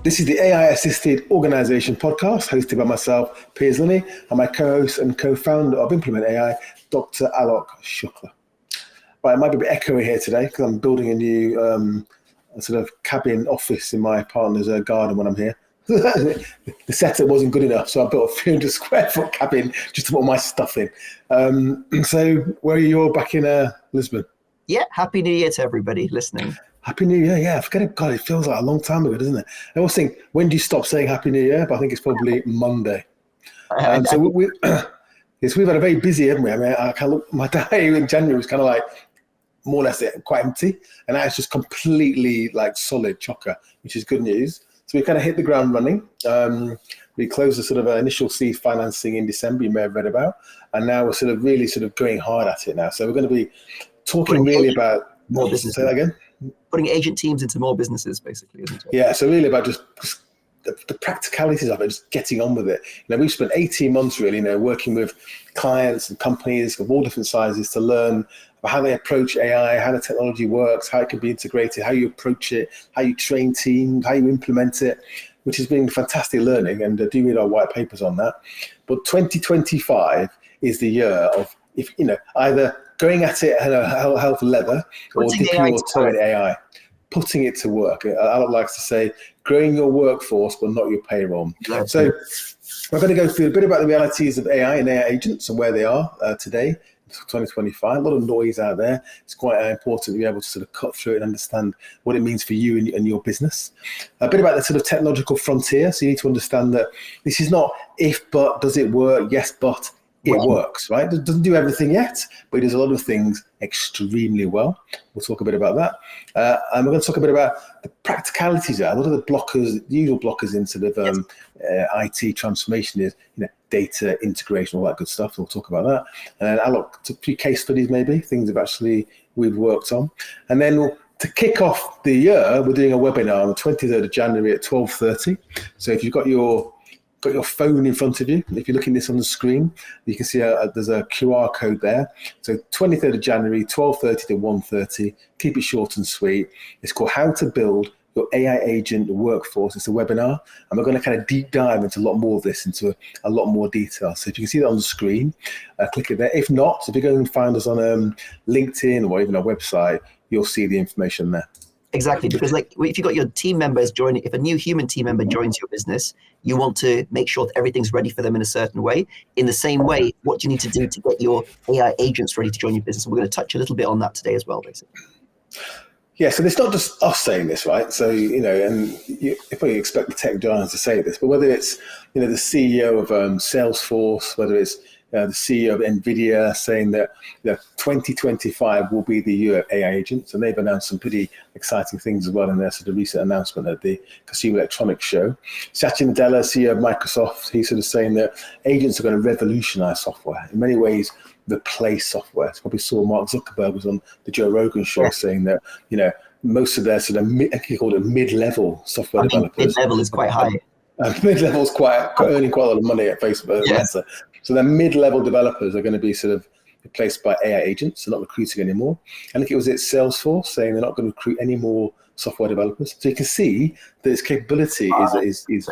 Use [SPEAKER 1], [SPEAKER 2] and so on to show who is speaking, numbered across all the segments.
[SPEAKER 1] This is the AI-assisted organization podcast hosted by myself, Piers and my co-host and co-founder of Implement AI, Dr. Aalok Shukla. Right, it might be a bit echoey here today because I'm building a new sort of cabin office in my partner's garden when I'm here. The setup wasn't good enough, so I built a 300 square foot cabin just to put my stuff in. So where are you all back in Lisbon?
[SPEAKER 2] Yeah, Happy New Year to everybody listening.
[SPEAKER 1] Happy New Year, yeah. I forget it. God, it feels like a long time ago, doesn't it? I always think, when do you stop saying Happy New Year? But I think it's probably Monday. So we've had a very busy, haven't we? I mean, I kind of look, my day in January was kind of like more or less quite empty, and now it's just completely like solid chocker, which is good news. So we kind of hit the ground running. We closed the sort of initial seed financing in December, you may have read about, and now we're sort of really sort of going hard at it now. So we're going to be talking really about
[SPEAKER 2] more business.
[SPEAKER 1] Say that again.
[SPEAKER 2] Putting agent teams into more businesses, basically, isn't it?
[SPEAKER 1] Yeah, so really about just the practicalities of it, just getting on with it. We've spent 18 months really, working with clients and companies of all different sizes to learn about how they approach AI, how the technology works, how it can be integrated, how you approach it, how you train teams, how you implement it, which has been fantastic learning, and do read our white papers on that. But 2025 is the year of, either going at it at a hell of leather or dipping your toe in AI, putting it to work. Aalok likes to say, growing your workforce, but not your payroll. Exactly. So we're going to go through a bit about the realities of AI and AI agents and where they are today, 2025. A lot of noise out there. It's quite important to be able to sort of cut through it and understand what it means for you and your business. A bit about the sort of technological frontier. So you need to understand that this is not if, but, does it work? Yes, but. It works, right? It doesn't do everything yet, but it does a lot of things extremely well. We'll talk a bit about that. And we're going to talk a bit about the practicalities there. What are the blockers, the usual blockers in sort of IT transformation is, data integration, all that good stuff. So we'll talk about that. And then Aalok, a few case studies maybe, things we've worked on. And then to kick off the year, we're doing a webinar on the 23rd of January at 12:30. So if you've got your phone in front of you, if you're looking at this on the screen, you can see there's a QR code there. So 23rd of January, 12:30 to 1:30. Keep it short and sweet. It's called How to Build Your AI Agent Workforce. It's a webinar, and we're going to kind of deep dive into a lot more of this, into a lot more detail. So if you can see that on the screen, click it there. If not, if you go and find us on LinkedIn or even our website, you'll see the information there.
[SPEAKER 2] Exactly, because if you've got your team members joining, if a new human team member joins your business, you want to make sure that everything's ready for them in a certain way. In the same way, what do you need to do to get your AI agents ready to join your business? And we're going to touch a little bit on that today as well, basically.
[SPEAKER 1] Yeah, so it's not just us saying this, right? So, and you probably expect the tech giants to say this, but whether it's, the CEO of Salesforce, whether it's the CEO of NVIDIA saying that 2025 will be the year of AI agents, and they've announced some pretty exciting things as well in their sort of recent announcement at the Consumer Electronics Show. Satya Nadella, CEO of Microsoft, he's sort of saying that agents are going to revolutionize software, in many ways replace software. So probably saw Mark Zuckerberg was on the Joe Rogan show saying that, most of their sort of mid-level software developers.
[SPEAKER 2] Mid-level is quite high.
[SPEAKER 1] Mid-level is earning quite a lot of money at Facebook. Yes. So the mid-level developers are going to be sort of replaced by AI agents. They're not recruiting anymore. I think it was at Salesforce saying they're not going to recruit any more software developers. So you can see that its capability is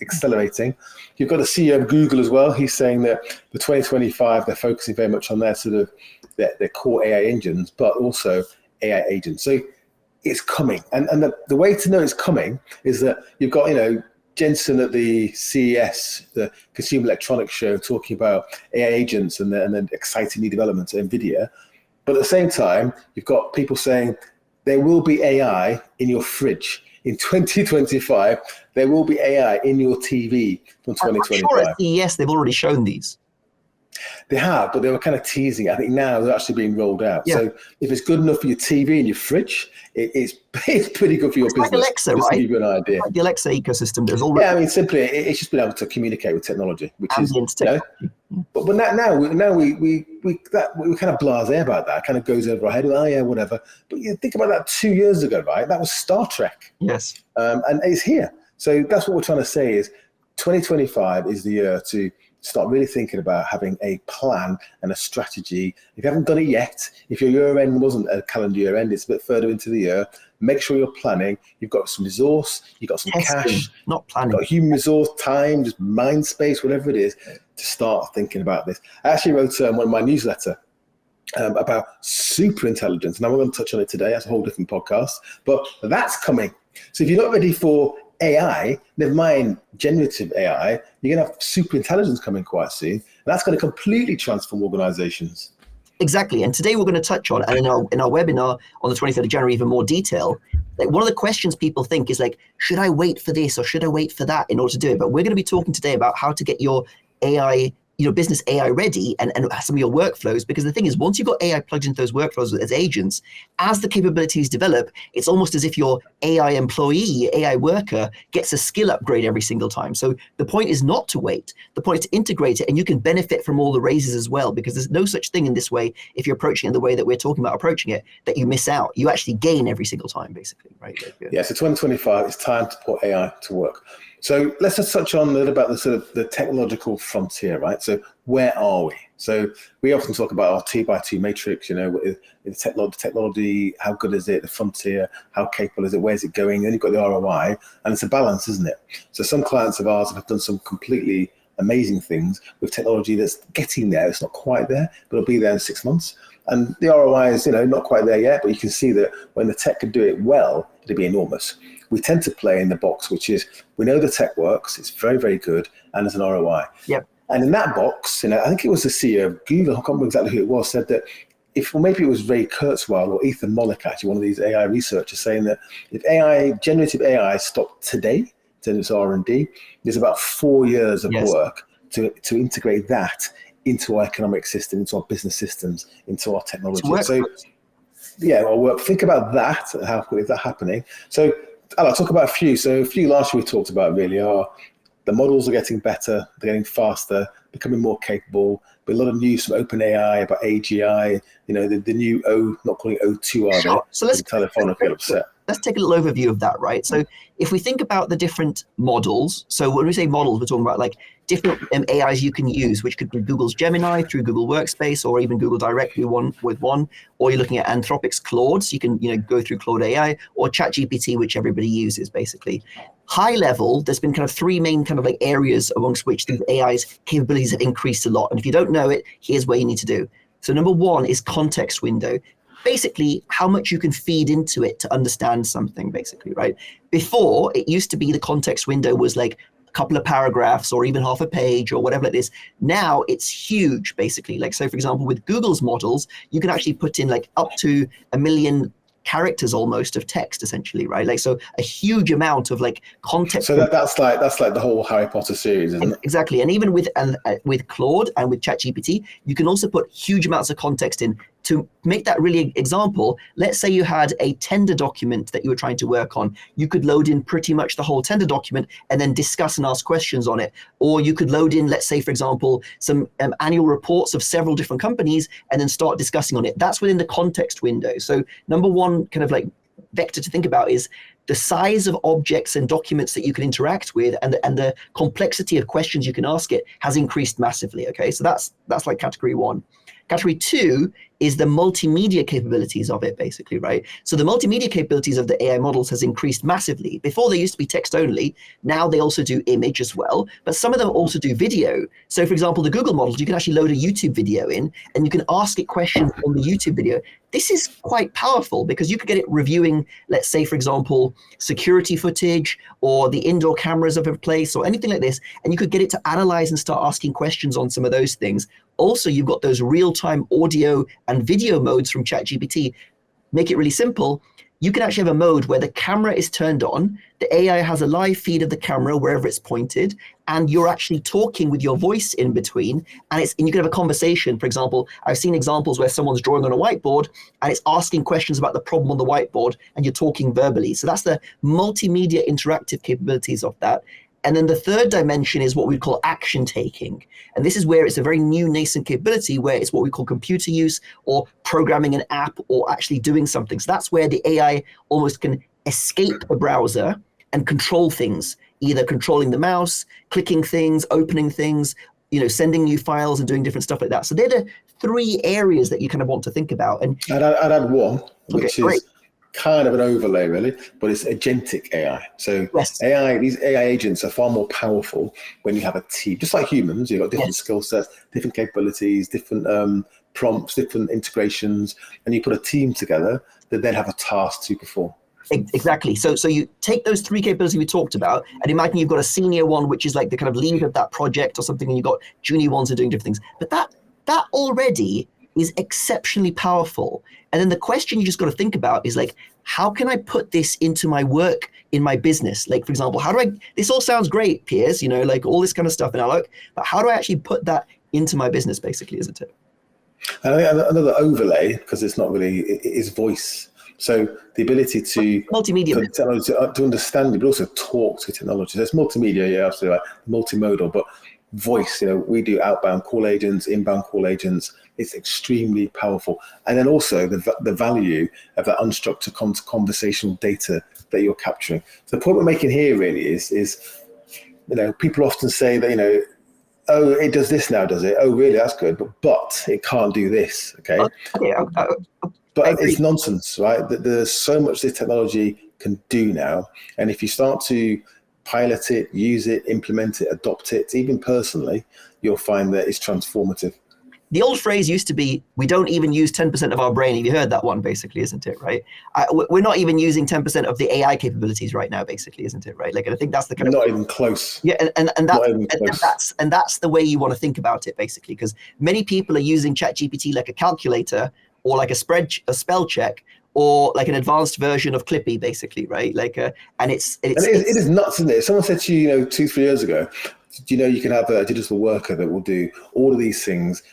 [SPEAKER 1] accelerating. You've got the CEO of Google as well. He's saying that for 2025, they're focusing very much on their sort of their core AI engines, but also AI agents. So it's coming. And the way to know it's coming is that you've got, Jensen at the CES, the Consumer Electronics Show, talking about AI agents and the exciting new developments at NVIDIA. But at the same time, you've got people saying there will be AI in your fridge. In 2025, there will be AI in your TV from 2025.
[SPEAKER 2] I'm sure at CES they've already shown these.
[SPEAKER 1] They have, but they were kind of teasing. I think now they're actually being rolled out.
[SPEAKER 2] Yeah.
[SPEAKER 1] So if it's good enough for your TV and your fridge, it's pretty good for your business.
[SPEAKER 2] Like Alexa,
[SPEAKER 1] just
[SPEAKER 2] right?
[SPEAKER 1] to give you an idea.
[SPEAKER 2] Like the Alexa ecosystem. There's already.
[SPEAKER 1] Yeah, I mean, simply it's just been able to communicate with technology, which is, But now we kind of blasé about that. It kind of goes over our head. Oh yeah, whatever. But you think about that 2 years ago, right? That was Star Trek.
[SPEAKER 2] Yes.
[SPEAKER 1] And it's here. So that's what we're trying to say is 2025 is the year to start really thinking about having a plan and a strategy. If you haven't done it yet, if your year end wasn't a calendar year end, it's a bit further into the year, make sure you're planning. You've got some resource, you've got some cash,
[SPEAKER 2] not planning.
[SPEAKER 1] You've got human resource, time, just mind space, whatever it is, to start thinking about this. I actually wrote one of my newsletter about super intelligence, and I'm going to touch on it today. That's a whole different podcast, but that's coming. So if you're not ready for AI, never mind generative AI, you're going to have super intelligence coming quite soon, and that's going to completely transform organizations.
[SPEAKER 2] Exactly. And today we're going to touch on, and in our webinar on the 23rd of January, even more detail, like one of the questions people think is like, should I wait for this or should I wait for that in order to do it? But we're going to be talking today about how to get your AI, business AI ready and some of your workflows, because the thing is, once you've got AI plugged into those workflows as agents, as the capabilities develop, it's almost as if your AI employee, AI worker gets a skill upgrade every single time. So the point is not to wait. The point is to integrate it, and you can benefit from all the raises as well, because there's no such thing in this way, if you're approaching it the way that we're talking about approaching it, that you miss out. You actually gain every single time, basically, right?
[SPEAKER 1] Yeah, so 2025, it's time to put AI to work. So let's just touch on a little about the sort of the technological frontier, right? So where are we? So we often talk about our 2x2 matrix, the technology, how good is it, the frontier, how capable is it, where's it going? Then you've got the ROI, and it's a balance, isn't it? So some clients of ours have done some completely amazing things with technology that's getting there. It's not quite there, but it'll be there in 6 months. And the ROI is, not quite there yet, but you can see that when the tech can do it well, it'll be enormous. We tend to play in the box, which is we know the tech works, it's very, very good, and there's an ROI.
[SPEAKER 2] Yep.
[SPEAKER 1] And in that box, I think it was the CEO of Google, I can't remember exactly who it was, said that maybe it was Ray Kurzweil or Ethan Mollick, actually, one of these AI researchers, saying that if generative AI stopped today, in terms of its R&D, there's about 4 years of work to integrate that into our economic system, into our business systems, into our technology. Think about that, how is that happening? So I'll talk about a few. So a few last year we talked about really are the models are getting better, they're getting faster, becoming more capable. But a lot of news from OpenAI about AGI, the new not calling it O2, are
[SPEAKER 2] sure. So let's
[SPEAKER 1] Telephonic get upset.
[SPEAKER 2] Let's take a little overview of that, right? So if we think about the different models, so when we say models, we're talking about like different AIs you can use, which could be Google's Gemini through Google Workspace, or even Google directly one, or you're looking at Anthropic's Claude, so you can go through Claude AI, or ChatGPT, which everybody uses basically. High level, there's been kind of three main kind of like areas amongst which the AI's capabilities have increased a lot. And if you don't know it, here's what you need to do. So number one is context window. Basically, how much you can feed into it to understand something, basically, right? Before, it used to be the context window was like a couple of paragraphs or even half a page or whatever it is. Now it's huge, basically. Like, so for example, with Google's models, you can actually put in like up to 1 million characters almost of text, essentially, right? Like, so a huge amount of like context.
[SPEAKER 1] So that's like the whole Harry Potter series, isn't it?
[SPEAKER 2] Exactly. And even with Claude and with ChatGPT, you can also put huge amounts of context in. To make that really example, let's say you had a tender document that you were trying to work on. You could load in pretty much the whole tender document and then discuss and ask questions on it. Or you could load in, let's say, for example, some annual reports of several different companies and then start discussing on it. That's within the context window. So number one kind of like vector to think about is the size of objects and documents that you can interact with, and the complexity of questions you can ask it has increased massively. Okay, so that's like category one. Category two is the multimedia capabilities of it, basically, right? So the multimedia capabilities of the AI models has increased massively. Before they used to be text only, now they also do image as well, but some of them also do video. So for example, the Google models, you can actually load a YouTube video in and you can ask it questions on the YouTube video. This is quite powerful because you could get it reviewing, let's say, for example, security footage or the indoor cameras of a place or anything like this, and you could get it to analyze and start asking questions on some of those things. Also, you've got those real-time audio and video modes from ChatGPT. Make it really simple. You can actually have a mode where the camera is turned on, the AI has a live feed of the camera wherever it's pointed, and you're actually talking with your voice in between, and you can have a conversation. For example, I've seen examples where someone's drawing on a whiteboard and it's asking questions about the problem on the whiteboard and you're talking verbally. So that's the multimedia interactive capabilities of that. And then the third dimension is what we call action taking. And this is where it's a very new nascent capability where it's what we call computer use or programming an app or actually doing something. So that's where the AI almost can escape the browser and control things, either controlling the mouse, clicking things, opening things, sending you files and doing different stuff like that. So they're the 3 areas that you kind of want to think about. And
[SPEAKER 1] I'd add one, which
[SPEAKER 2] great.
[SPEAKER 1] is kind of an overlay really, but it's agentic AI. So
[SPEAKER 2] Yes.
[SPEAKER 1] these AI agents are far more powerful when you have a team, just like humans. You've got different skill sets, different capabilities, different prompts, different integrations, and you put a team together that then have a task to perform.
[SPEAKER 2] Exactly. So you take those 3 capabilities we talked about, and imagine you've got a senior one, which is like the kind of lead of that project or something, and you've got junior ones who are doing different things. But that already is exceptionally powerful. And then the question you just got to think about is like, how can I put this into my work in my business? Like, for example, this all sounds great, Piers, like all this kind of stuff in Aalok, but how do I actually put that into my business, basically, isn't it?
[SPEAKER 1] And I think another overlay, because it's not really, is voice. So the ability to
[SPEAKER 2] multimedia
[SPEAKER 1] to understand it, but also talk to technology. There's multimedia, yeah, absolutely right, multimodal, but voice. We do outbound call agents, inbound call agents. It's extremely powerful, and then also the value of that unstructured conversational data that you're capturing. So the point we're making here really is people often say that oh, it does this now, does it? Oh, really? That's good, but it can't do this. Okay. But it's nonsense, right? There's so much this technology can do now. And if you start to pilot it, use it, implement it, adopt it, even personally, you'll find that it's transformative.
[SPEAKER 2] The old phrase used to be, we don't even use 10% of our brain. Have you heard that one, basically, isn't it, right? We're not even using 10% of the AI capabilities right now, basically, isn't it, right? Like, and I think that's the kind of...
[SPEAKER 1] Not even close.
[SPEAKER 2] Yeah, and that's the way you want to think about it, basically, because many people are using ChatGPT like a calculator or like a spell check, or like an advanced version of Clippy, basically, right? Like, and it is
[SPEAKER 1] nuts, isn't it? If someone said to you, 2-3 years ago, you can have a digital worker that will do all of these things,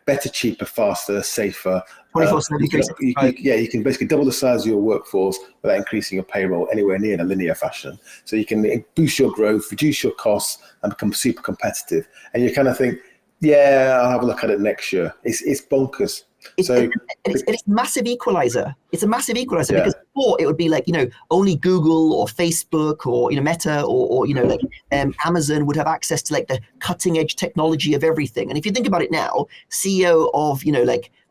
[SPEAKER 1] better, cheaper, faster, safer.
[SPEAKER 2] 24/7.
[SPEAKER 1] You can basically double the size of your workforce without increasing your payroll anywhere near in a linear fashion. So you can boost your growth, reduce your costs, and become super competitive. And you kind of think, yeah, I'll have a look at it next year. It's bonkers.
[SPEAKER 2] It's massive equalizer. It's a massive equalizer because before it would be like, only Google or Facebook or, Meta or Amazon would have access to like the cutting edge technology of everything. And if you think about it now, CEO of,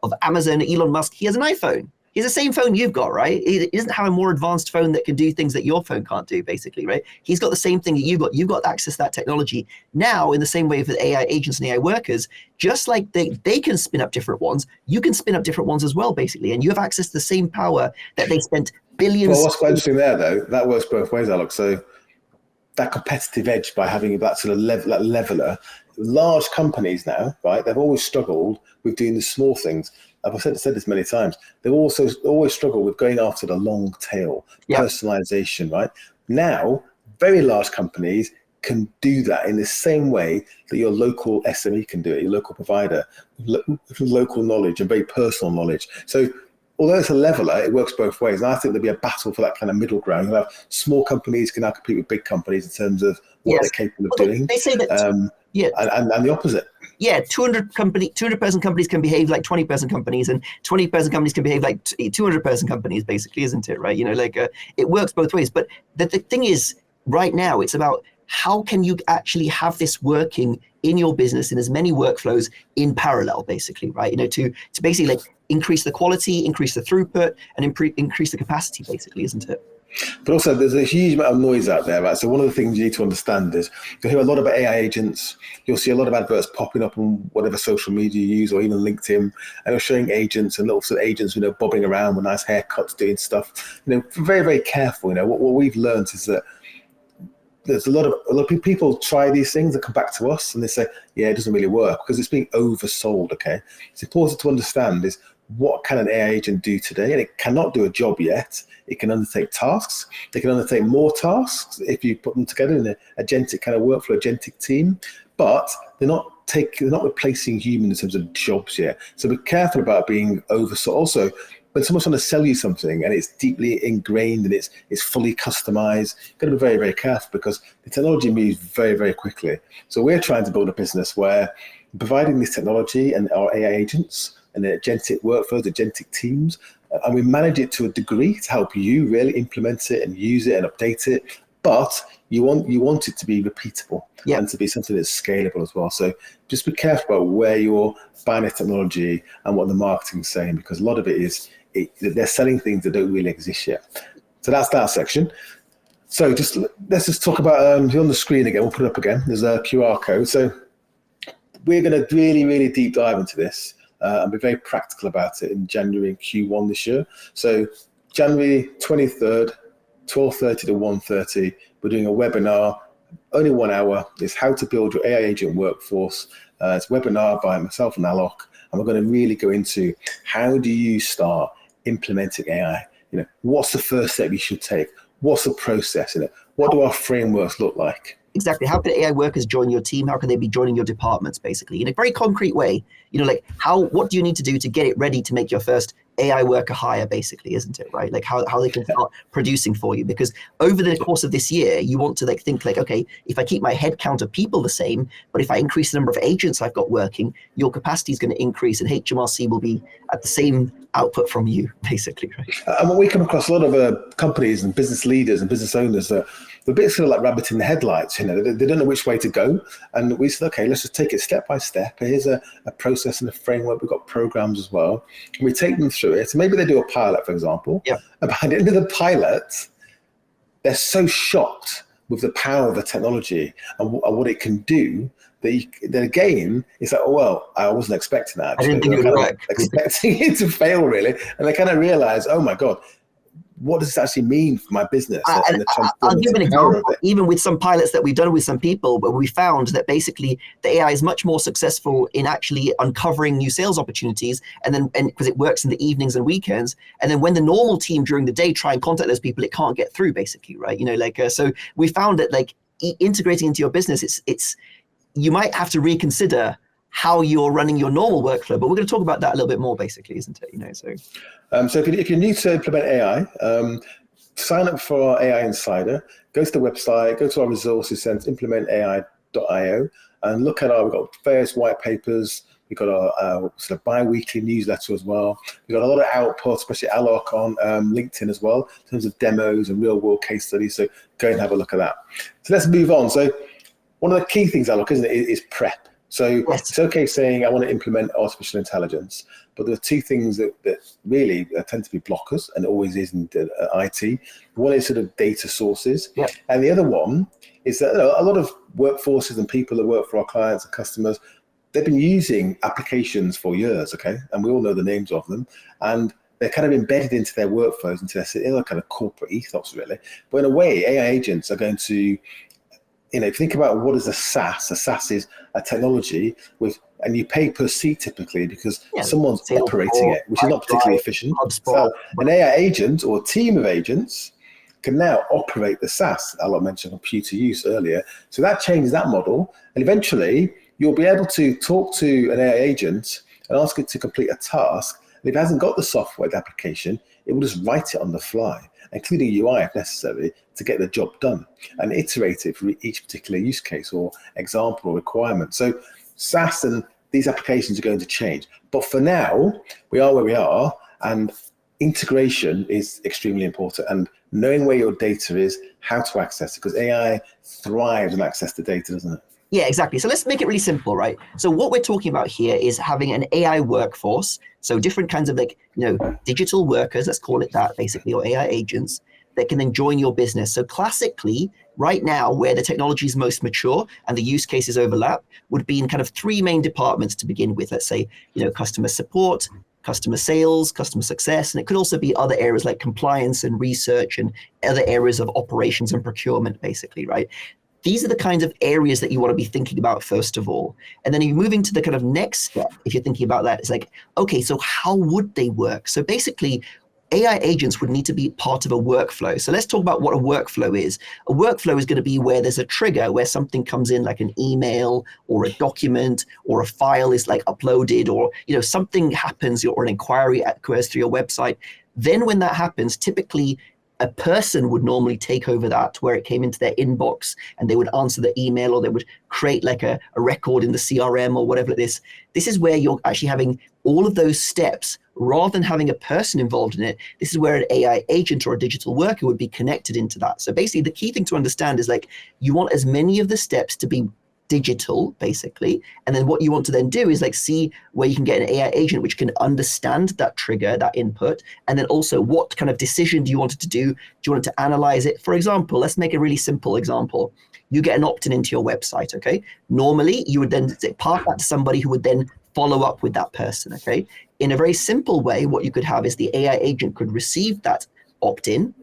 [SPEAKER 2] of Amazon, Elon Musk, he has an iPhone. He has the same phone you've got, right? He doesn't have a more advanced phone that can do things that your phone can't do, basically, right? He's got the same thing that you've got. You've got access to that technology. Now, in the same way for AI agents and AI workers, just like they can spin up different ones, you can spin up different ones as well, basically. And you have access to the same power that they spent billions...
[SPEAKER 1] Well, what's quite interesting there, though, that works both ways, Alex. So that competitive edge by having that sort of leveler, large companies now, right, they've always struggled with doing the small things. I've said this many times. They've also always struggled with going after the long tail, personalization, right? Now, very large companies can do that in the same way that your local SME can do it, your local provider, local knowledge and very personal knowledge. So although it's a leveler, it works both ways. And I think there'll be a battle for that kind of middle ground. You'll have small companies can now compete with big companies in terms of what they're capable of doing.
[SPEAKER 2] They say that,
[SPEAKER 1] and the opposite.
[SPEAKER 2] Yeah, 200-person companies can behave like 20-person companies, and 20-person companies can behave like 200-person companies, basically, isn't it? Right? It works both ways. But the thing is, right now, it's about how can you actually have this working in your business in as many workflows in parallel, basically, right? To basically like increase the quality, increase the throughput, and increase the capacity, basically, isn't it?
[SPEAKER 1] But also, there's a huge amount of noise out there, right? So one of the things you need to understand is you'll hear a lot about AI agents. You'll see a lot of adverts popping up on whatever social media you use, or even LinkedIn, and they're showing agents and little sort of agents, bobbing around with nice haircuts, doing stuff. Very, very careful. What we've learned is that there's a lot of people try these things and come back to us and they say, yeah, it doesn't really work because it's being oversold. Okay, it's important to understand is what can an AI agent do today, and it cannot do a job yet. It can undertake tasks. They can undertake more tasks if you put them together in an agentic kind of workflow, agentic team. But they're not replacing humans in terms of jobs yet. So be careful about being oversold. Also, when someone's trying to sell you something and it's deeply ingrained and it's fully customized, you've got to be very, very careful because the technology moves very, very quickly. So we're trying to build a business where providing this technology and our AI agents and the agentic workflows, agentic teams, and we manage it to a degree to help you really implement it and use it and update it but you want it to be repeatable and to be something that's scalable as well. So just be careful about where you're buying the technology and what the marketing's saying, because a lot of it is they're selling things that don't really exist yet. So that's that section. So let's just talk about on the screen again. We'll put it up again. There's a QR code. So we're going to really, really deep dive into this and be very practical about it in January and Q1 this year. So January 23rd, 12:30 to 1:30, we're doing a webinar, only 1 hour. It's how to build your AI agent workforce. It's a webinar by myself and Aalok, and we're going to really go into how do you start implementing AI? What's the first step you should take? What's the process? What do our frameworks look like?
[SPEAKER 2] Exactly. How can AI workers join your team? How can they be joining your departments, basically, in a very concrete way? What do you need to do to get it ready to make your first AI worker hire, basically, isn't it, right? Like how they can start producing for you. Because over the course of this year, you want to think okay, if I keep my head count of people the same, but if I increase the number of agents I've got working, your capacity is going to increase and HMRC will be at the same output from you, basically, right?
[SPEAKER 1] And when we come across a lot of companies and business leaders and business owners that they're a bit sort of like rabbit in the headlights, they don't know which way to go. And we said, okay, let's just take it step by step. Here's a process and a framework. We've got programs as well. And we take them through it. So maybe they do a pilot, for example. Yeah. And by the end of the pilot, they're so shocked with the power of the technology and what it can do that again, it's like, oh, well, I wasn't expecting that.
[SPEAKER 2] I didn't think it would work.
[SPEAKER 1] Expecting it to fail, really. And they kind of realize, oh my God, what does this actually mean for my business?
[SPEAKER 2] I'll give an example. Even with some pilots that we've done with some people, but we found that basically the AI is much more successful in actually uncovering new sales opportunities, and because it works in the evenings and weekends, and then when the normal team during the day try and contact those people, it can't get through, basically, right? So we found that integrating into your business, it's you might have to reconsider how you're running your normal workflow, but we're going to talk about that a little bit more, basically, isn't it?
[SPEAKER 1] So if you're new to implement AI, sign up for our AI Insider. Go to the website, go to our resources center, implementai.io, and look at we've got various white papers. We've got our sort of bi-weekly newsletter as well. We've got a lot of output, especially Aalok on LinkedIn as well, in terms of demos and real-world case studies. So go and have a look at that. So let's move on. So one of the key things, Aalok, isn't it, is prep. So It's okay saying I want to implement artificial intelligence, but there are two things that really tend to be blockers, and always is in IT. One is sort of data sources, and the other one is that a lot of workforces and people that work for our clients and customers, they've been using applications for years, okay, and we all know the names of them, and they're kind of embedded into their workflows, into their kind of corporate ethos, really. But in a way, AI agents are going to, if you think about what is a SaaS is a technology and you pay per seat typically because someone's operating it, which is not particularly efficient. So an AI agent or a team of agents can now operate the SaaS. Aalok mentioned computer use earlier. So that changes that model. And eventually you'll be able to talk to an AI agent and ask it to complete a task. And if it hasn't got the software, the application, it will just write it on the fly, including UI if necessary, to get the job done and iterate it for each particular use case or example or requirement. So SaaS and these applications are going to change. But for now, we are where we are, and integration is extremely important, and knowing where your data is, how to access it, because AI thrives on access to data, doesn't it?
[SPEAKER 2] Yeah, exactly. So let's make it really simple, right? So what we're talking about here is having an AI workforce. So different kinds of digital workers, let's call it that, basically, or AI agents that can then join your business. So classically, right now, where the technology is most mature and the use cases overlap would be in kind of three main departments to begin with. Let's say, customer support, customer sales, customer success, and it could also be other areas like compliance and research and other areas of operations and procurement, basically, right? These are the kinds of areas that you want to be thinking about first of all. And then you're moving to the kind of next step. If you're thinking about that, it's like, okay, so how would they work? So basically, AI agents would need to be part of a workflow. So let's talk about what a workflow is. A workflow is going to be where there's a trigger, where something comes in like an email or a document or a file is uploaded, or something happens or an inquiry occurs through your website. Then when that happens, typically a person would normally take over that, where it came into their inbox and they would answer the email, or they would create a record in the CRM or whatever it is. This is where you're actually having all of those steps, rather than having a person involved in it, this is where an AI agent or a digital worker would be connected into that. So basically the key thing to understand is like, you want as many of the steps to be digital, basically. And then what you want to then do is like see where you can get an AI agent which can understand that trigger, that input, and then also what kind of decision do you want it to do? Do you want it to analyze it? For example, let's make a really simple example. You get an opt-in into your website, okay? Normally, you would then pass that to somebody who would then follow up with that person, okay? In a very simple way, what you could have is the AI agent could receive that opt-in.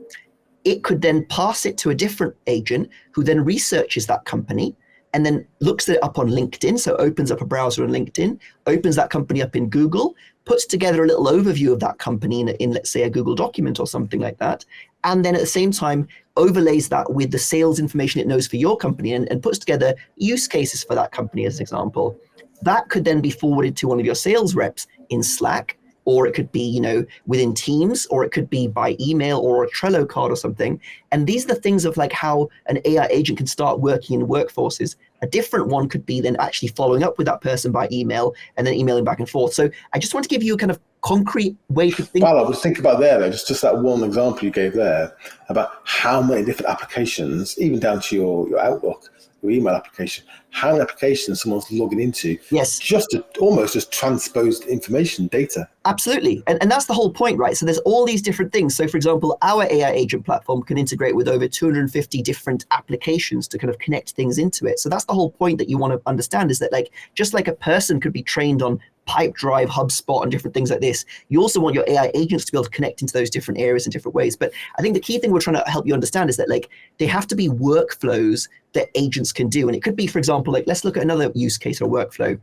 [SPEAKER 2] It could then pass it to a different agent who then researches that company and then looks it up on LinkedIn. So opens up a browser on LinkedIn, opens that company up in Google, puts together a little overview of that company in let's say, a Google document or something like that. And then at the same time, overlays that with the sales information it knows for your company and puts together use cases for that company as an example. That could then be forwarded to one of your sales reps in Slack, or it could be, within Teams, or it could be by email or a Trello card or something. And these are the things of like how an AI agent can start working in workforces. A different one could be then actually following up with that person by email and then emailing back and forth. So I just want to give you a kind of concrete way to think.
[SPEAKER 1] Well, I was thinking about there, though, just that one example you gave there about how many different applications, even down to your Outlook, your email application, how many applications someone's logging into,
[SPEAKER 2] yes,
[SPEAKER 1] just to almost just transposed information, data.
[SPEAKER 2] Absolutely. And that's the whole point, right? So there's all these different things. So for example, our AI agent platform can integrate with over 250 different applications to kind of connect things into it. So that's the whole point that you want to understand, is that like, just like a person could be trained on Pipedrive, HubSpot, and different things like this, you also want your AI agents to be able to connect into those different areas in different ways. But I think the key thing we're trying to help you understand is that like, they have to be workflows that agents can do. And it could be, for example, like, let's look at another use case or workflow.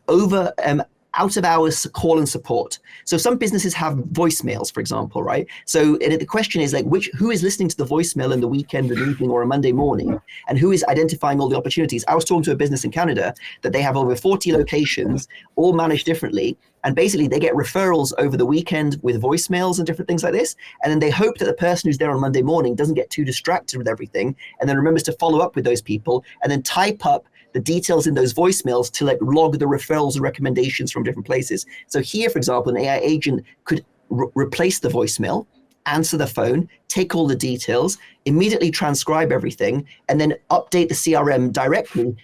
[SPEAKER 2] Over out of hours call and support. So some businesses have voicemails, for example, right? So the question is like, who is listening to the voicemail in the weekend, an evening, or a Monday morning, and who is identifying all the opportunities? I was talking to a business in Canada that they have over 40 locations, all managed differently. And basically they get referrals over the weekend with voicemails and different things like this. And then they hope that the person who's there on Monday morning doesn't get too distracted with everything, and then remembers to follow up with those people and then type up the details in those voicemails to like log the referrals and recommendations from different places. So here, for example, an AI agent could replace the voicemail, answer the phone, take all the details, immediately transcribe everything, and then update the CRM directly,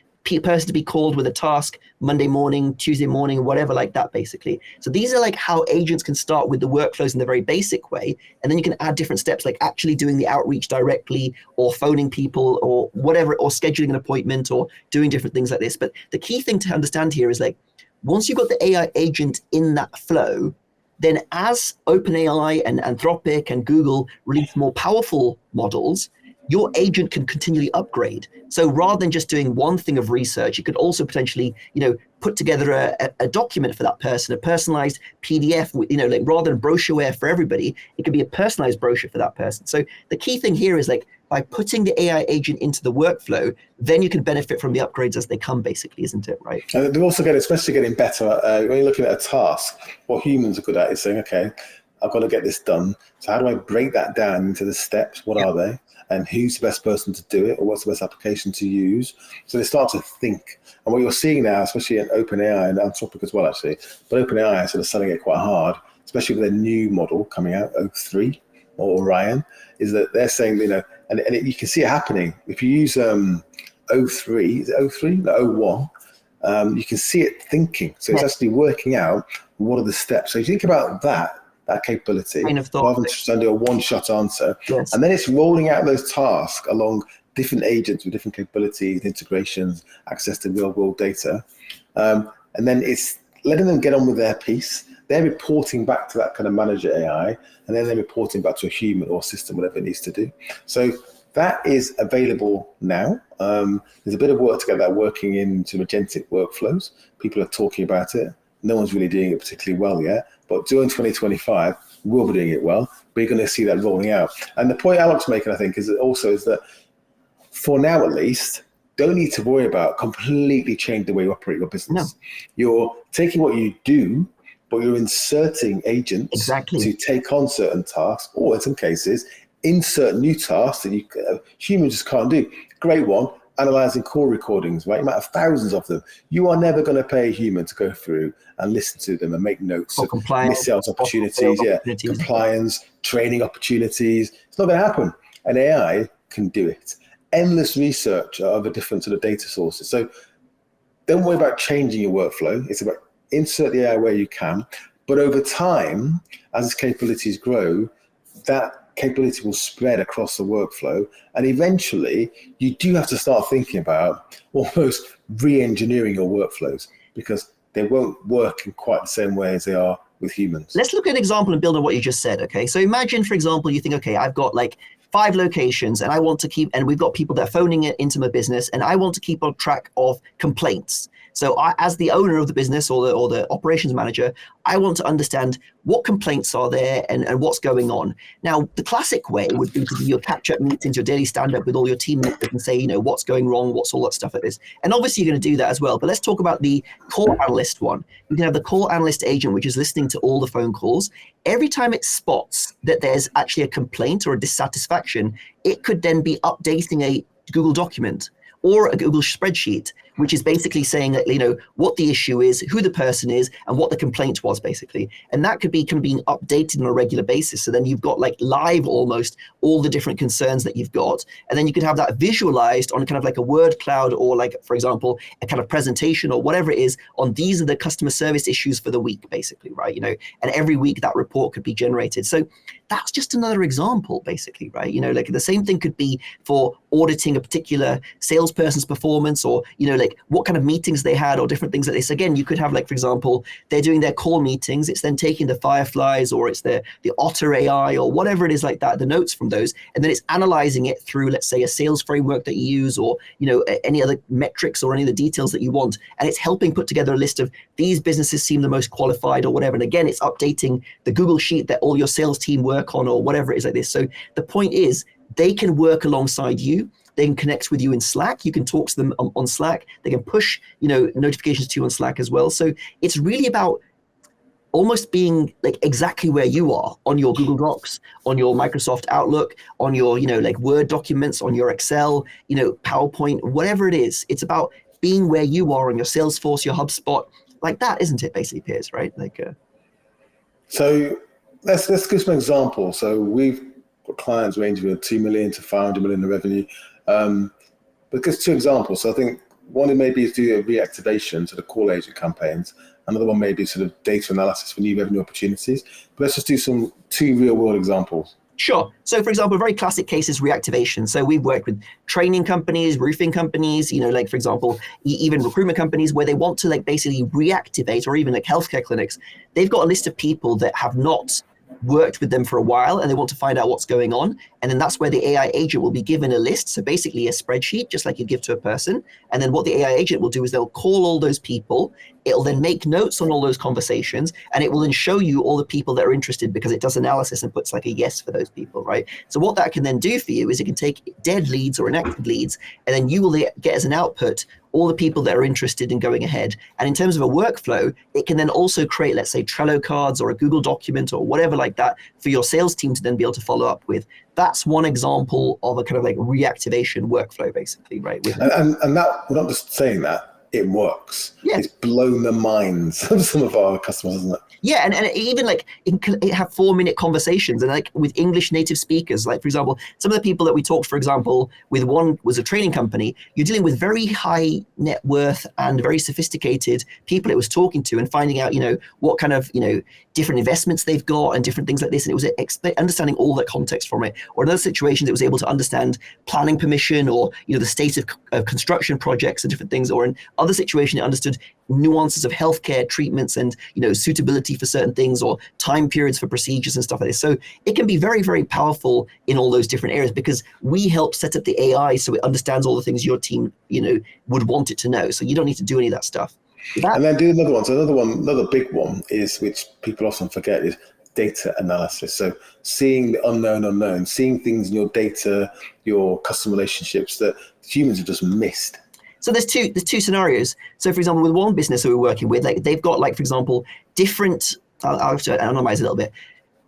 [SPEAKER 2] person to be called with a task Monday morning, Tuesday morning, whatever like that, basically. So these are like how agents can start with the workflows in the very basic way. And then you can add different steps, like actually doing the outreach directly, or phoning people, or whatever, or scheduling an appointment, or doing different things like this. But the key thing to understand here is like, once you've got the AI agent in that flow, then as OpenAI and Anthropic and Google release more powerful models, your agent can continually upgrade. So rather than just doing one thing of research, you could also potentially, put together a document for that person, a personalized PDF, like rather than brochureware for everybody, it could be a personalized brochure for that person. So the key thing here is like, by putting the AI agent into the workflow, then you can benefit from the upgrades as they come, basically, isn't it? Right.
[SPEAKER 1] And they're also especially getting better when you're looking at a task. What humans are good at is saying, okay, I've got to get this done. So how do I break that down into the steps? What are they? And who's the best person to do it, or what's the best application to use? So they start to think. And what you're seeing now, especially in OpenAI and Anthropic as well, actually, but OpenAI is sort of selling it quite hard, especially with their new model coming out, O3 or Orion, is that they're saying, and you can see it happening. If you use O3, is it O3? No, O1, you can see it thinking. So it's actually working out what are the steps. So if you think about that capability, rather than just do a one-shot answer.
[SPEAKER 2] Yes.
[SPEAKER 1] And then it's rolling out those tasks along different agents with different capabilities, integrations, access to real-world data. And then it's letting them get on with their piece. They're reporting back to that kind of manager AI, and then they're reporting back to a human or system, whatever it needs to do. So that is available now. There's a bit of work to get that working into agentic workflows. People are talking about it. No one's really doing it particularly well yet, but during 2025, we'll be doing it well. We're going to see that rolling out. And the point Alok's making, I think, is that for now at least, don't need to worry about completely changing the way you operate your business. No. You're taking what you do, but you're inserting agents to take on certain tasks, or in some cases, insert new tasks that humans just can't do. Great one. analyzing call recordings, right? You might have thousands of them. You are never going to pay a human to go through and listen to them and make notes of missed sales opportunities, compliance, training opportunities. It's not going to happen. And AI can do it. Endless research of the different sort of data sources. So don't worry about changing your workflow. It's about insert the AI where you can. But over time, as its capabilities grow, that capability will spread across the workflow. And eventually, you do have to start thinking about almost re-engineering your workflows, because they won't work in quite the same way as they are with humans.
[SPEAKER 2] Let's look at an example and build on what you just said, okay? So imagine, for example, you think, okay, I've got like 5 locations and I want to keep, and we've got people that are phoning it into my business, and I want to keep on track of complaints. So I, as the owner of the business or the operations manager, I want to understand what complaints are there and what's going on. Now, the classic way would be to do your catch-up meetings, your daily stand-up with all your team members and say, what's going wrong, what's all that stuff like this. And obviously you're going to do that as well. But let's talk about the call analyst one. You can have the call analyst agent, which is listening to all the phone calls. Every time it spots that there's actually a complaint or a dissatisfaction, it could then be updating a Google document or a Google spreadsheet, which is basically saying that, what the issue is, who the person is, and what the complaint was, basically. And that could be being updated on a regular basis. So then you've got like live almost all the different concerns that you've got. And then you could have that visualized on kind of like a word cloud, or like, for example, a kind of presentation or whatever it is on these are the customer service issues for the week, basically, right? And every week that report could be generated. So that's just another example, basically, right? Like the same thing could be for auditing a particular salesperson's performance, or, like what kind of meetings they had, or different things like this. Again, you could have, like, for example, they're doing their call meetings. It's then taking the Fireflies, or it's the Otter AI, or whatever it is like that, the notes from those, and then it's analyzing it through, let's say, a sales framework that you use, or, any other metrics or any of the details that you want. And it's helping put together a list of these businesses seem the most qualified, or whatever. And again, it's updating the Google sheet that all your sales team work on, or whatever it is like this. So the point is, they can work alongside you. They can connect with you in Slack. You can talk to them on Slack. They can push, notifications to you on Slack as well. So it's really about almost being like exactly where you are on your Google Docs, on your Microsoft Outlook, on your, like Word documents, on your Excel, PowerPoint, whatever it is. It's about being where you are on your Salesforce, your HubSpot, like that, isn't it, basically, Piers, right?
[SPEAKER 1] So let's give some examples. So we've got clients ranging from 2 million to 500 million in revenue. But just 2 examples. So I think one maybe is do a reactivation to the call agent campaigns. Another one may be sort of data analysis for new revenue opportunities. But let's just do 2 real world examples.
[SPEAKER 2] Sure. So, for example, a very classic case is reactivation. So we've worked with training companies, roofing companies, like, for example, even recruitment companies where they want to basically reactivate, or even like healthcare clinics. They've got a list of people that have not worked with them for a while, and they want to find out what's going on. And then that's where the AI agent will be given a list. So basically a spreadsheet, just like you give to a person. And then what the AI agent will do is they'll call all those people. It'll then make notes on all those conversations, and it will then show you all the people that are interested, because it does analysis and puts like a yes for those people, right? So what that can then do for you is it can take dead leads or inactive leads, and then you will get as an output all the people that are interested in going ahead. And in terms of a workflow, it can then also create, let's say, Trello cards or a Google document or whatever like that for your sales team to then be able to follow up with. That's one example of a kind of like reactivation workflow, basically, right?
[SPEAKER 1] And that, we're not just saying that, it works. Yeah. It's blown the minds of some of our customers, isn't it?
[SPEAKER 2] Yeah, and even like it have 4-minute conversations, and like with English native speakers. Like, for example, some of the people that we talked, for example, with one was a training company. You're dealing with very high net worth and very sophisticated people it was talking to, and finding out, what kind of, different investments they've got and different things like this. And it was understanding all that context from it. Or in other situations, it was able to understand planning permission, or, the state of construction projects and different things. Or in other situations, it understood nuances of healthcare treatments and, suitability for certain things, or time periods for procedures and stuff like this. So it can be very, very powerful in all those different areas, because we help set up the AI so it understands all the things your team, would want it to know. So you don't need to do any of that stuff.
[SPEAKER 1] And then do another one. So another big one is, which people often forget, is data analysis. So seeing the unknown, seeing things in your data, your customer relationships that humans have just missed.
[SPEAKER 2] So there's two scenarios. So for example, with one business that we're working with, like they've got, like, for example, different, I'll have to anonymize a little bit.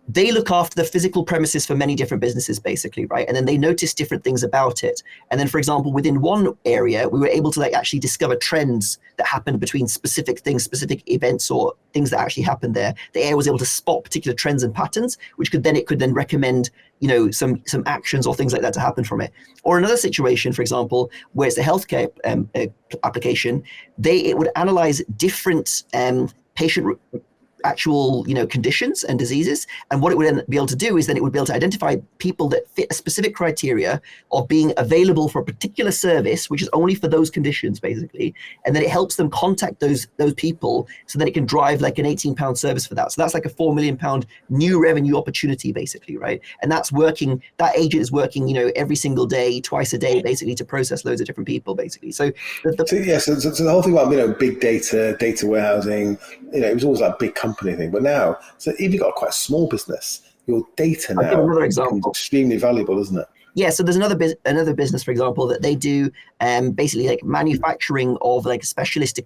[SPEAKER 2] they look after the physical premises for many different businesses, basically, right? And then they notice different things about it. And then, for example, within one area, we were able to like actually discover trends that happened between specific things, specific events, or things that actually happened there. The AI was able to spot particular trends and patterns, which could then recommend, you know, some actions or things like that to happen from it. Or another situation, for example, where it's a healthcare application, it would analyze different patient actual, you know, conditions and diseases, and what it would then be able to do is then it would be able to identify people that fit a specific criteria of being available for a particular service, which is only for those conditions, basically, and then it helps them contact those people, so that it can drive like an £18 service for that. So that's like a £4 million new revenue opportunity, basically, right? And that's working. That agent is working, you know, every single day, twice a day, basically, to process loads of different people, basically. So
[SPEAKER 1] so the whole thing about, you know, big data warehousing, you know, it was always like big company thing, but now, so if you've got quite a small business, your data now
[SPEAKER 2] another example.
[SPEAKER 1] becomes extremely valuable, isn't it?
[SPEAKER 2] Yeah, so there's another business, for example, that they do basically like manufacturing of like specialist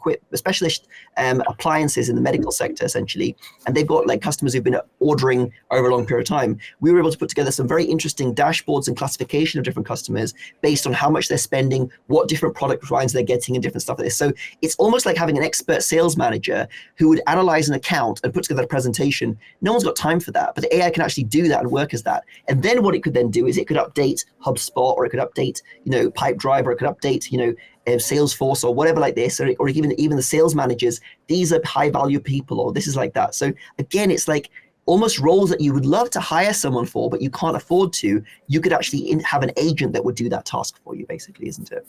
[SPEAKER 2] appliances in the medical sector, essentially. And they've got like customers who've been ordering over a long period of time. We were able to put together some very interesting dashboards and classification of different customers based on how much they're spending, what different product lines they're getting, and different stuff like this. So it's almost like having an expert sales manager who would analyze an account and put together a presentation. No one's got time for that, but the AI can actually do that and work as that. And then what it could then do is it could update HubSpot, or it could update, you know, Pipedrive, or it could update, you know, Salesforce or whatever like this, or even the sales managers. These are high value people, or this is like that. So again, it's like almost roles that you would love to hire someone for, but you can't afford to. You could actually have an agent that would do that task for you, basically, isn't it?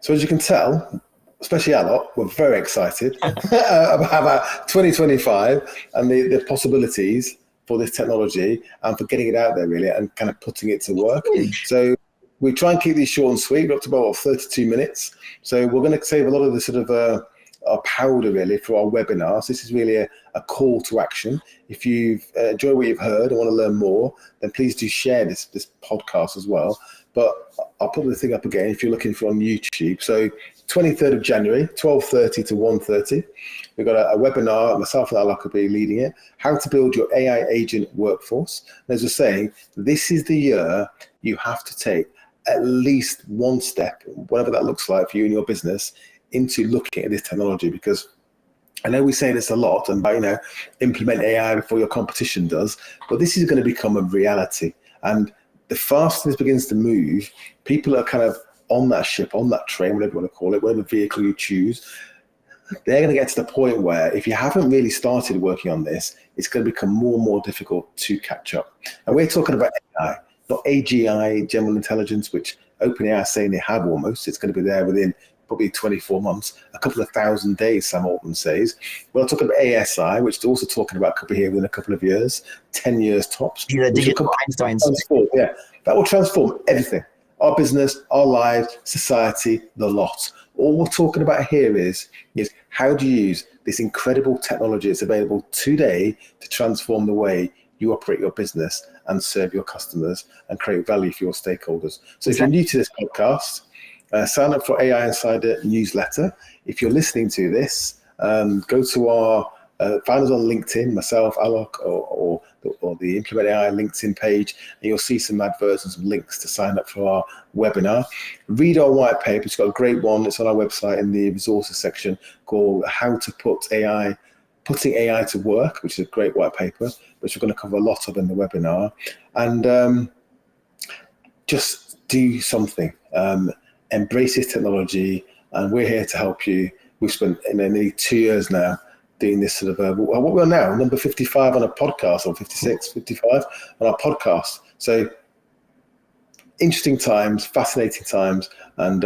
[SPEAKER 1] So as you can tell, especially Aalok, we're very excited about 2025 and the possibilities for this technology and for getting it out there, really, and kind of putting it to work. So we try and keep these short and sweet. We're up to about 32 minutes. So we're going to save a lot of the sort of our powder, really, for our webinars. This is really a call to action. If you've enjoyed what you've heard and want to learn more, then please do share this podcast as well. But I'll put the thing up again if you're looking for on YouTube. So 23rd of January, 12:30 to 1:30. We've got a webinar, myself and Aalok will be leading it, how to build your AI agent workforce. And as we're saying, this is the year you have to take at least one step, whatever that looks like for you and your business, into looking at this technology. Because I know we say this a lot, and you know, implement AI before your competition does, but this is going to become a reality. And the faster this begins to move, people are kind of on that ship, on that train, whatever you want to call it, whatever vehicle you choose. They're going to get to the point where if you haven't really started working on this, it's going to become more and more difficult to catch up. And we're talking about AI, not AGI, general intelligence, which OpenAI is saying they have almost. It's going to be there within probably 24 months, a couple of thousand days, Sam Altman says. We're not talking about ASI, which is also talking about could be here within a couple of years, 10 years tops.
[SPEAKER 2] Yeah, digital Einsteins.
[SPEAKER 1] Yeah, that will transform everything. Our business, our lives, society, the lot. All we're talking about here is how do you use this incredible technology that's available today to transform the way you operate your business and serve your customers and create value for your stakeholders. So if you're new to this podcast, sign up for AI Insider newsletter. If you're listening to this, go to our find us on LinkedIn, myself, Aalok, or the Implement AI LinkedIn page, and you'll see some adverts and some links to sign up for our webinar. Read our white paper. It's got a great one. It's on our website in the resources section called How to Putting AI to Work, which is a great white paper, which we're going to cover a lot of in the webinar. And just do something. Embrace this technology, and we're here to help you. We've spent nearly 2 years now doing this sort of, what we're now, number 55 on a podcast, or 56, 55 on our podcast. So interesting times, fascinating times, and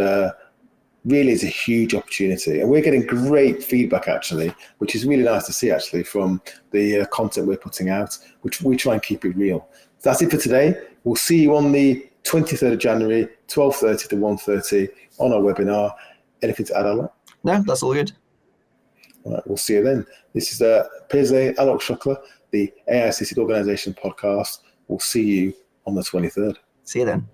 [SPEAKER 1] really is a huge opportunity. And we're getting great feedback, actually, which is really nice to see, actually, from the content we're putting out, which we try and keep it real. So that's it for today. We'll see you on the 23rd of January, 12:30 to 1:30 on our webinar. Anything to add, Aalok?
[SPEAKER 2] No, that's all good.
[SPEAKER 1] All right, we'll see you then. This is Piers and Aalok, the AI Assisted Organization podcast. We'll see you on the 23rd.
[SPEAKER 2] See you then.